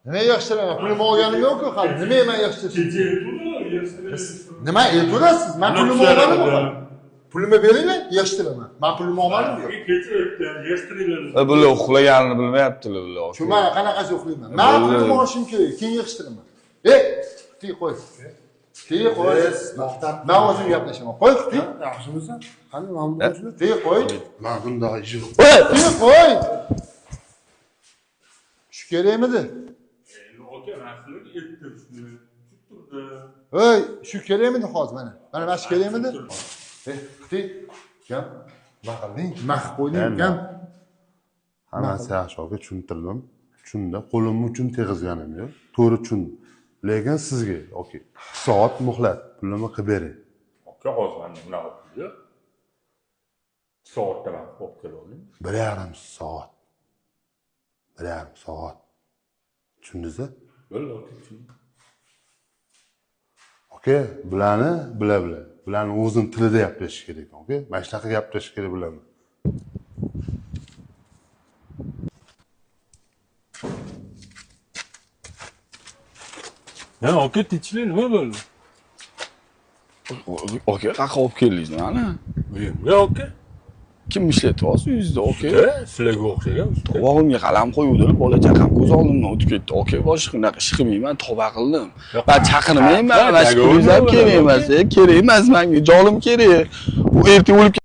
Nima yig'ishtiraman? Pulim olganim yo'q-ku hali. Nima men yig'ishtirishim? Nima aytasiz? Men pulim olganimmi? Pulimni beringlar, yig'ishtiraman. Men pulimni olganimmi yo'q? Bular uxlaganini bilmayaptilar bular. Shu men qanaqasi uxlayman? Men pulimni olishim kerak, keyin yig'ishtiraman. Quti qo'y. Quti qo'y. Men o'zim gaplashaman. Qo'y quti. Yaxshimisan? Qani men bo'lishim. Quti qo'y. Men bunday ish yo'q. Quti qo'y. Shu kerakmidi? Ey, shu kerakmidi hozir mana? Mana shu kerakmidi? Quti. Gap. Maqilding, maqib qo'yding, gap. Hammasi yaxshi aka tushuntirdim. Tushunda qo'lim uchun tegizganim yo'q. To'g'ri tushundim. Lekin sizga okey. 2 soat muhlat pulimni qilib bering. Aka hozir mana bunaqa pulni soatda man qo'yib kelaoling. 1,5 soat. 1,5 soat. Tushundingizmi? Bo'ldi, aka tushundim. Okey, bularni bila-bila. Bularni o'zim tilida gaplashish kerak, okey? Mana shunaqa gaplashish kerak bularni. Ya aka tinchlik nima bo'ldi? Aka qaqa olib keldingiz mana. Ya aka. Kim ishlatyapsiz uyingizda aka? Sizlarga o'xshagan usta. Qovog'imga qalam qo'yuvdim, bola chaqam ko'z oldimdan o'tib ketdi. Aka boshqa unaqa ish qilmayman, tavba qildim. Ben chaqirmayman, mana shu pulingiz ham kerak emas, kerak emas menga, jolim kerak. U ertaga o'lib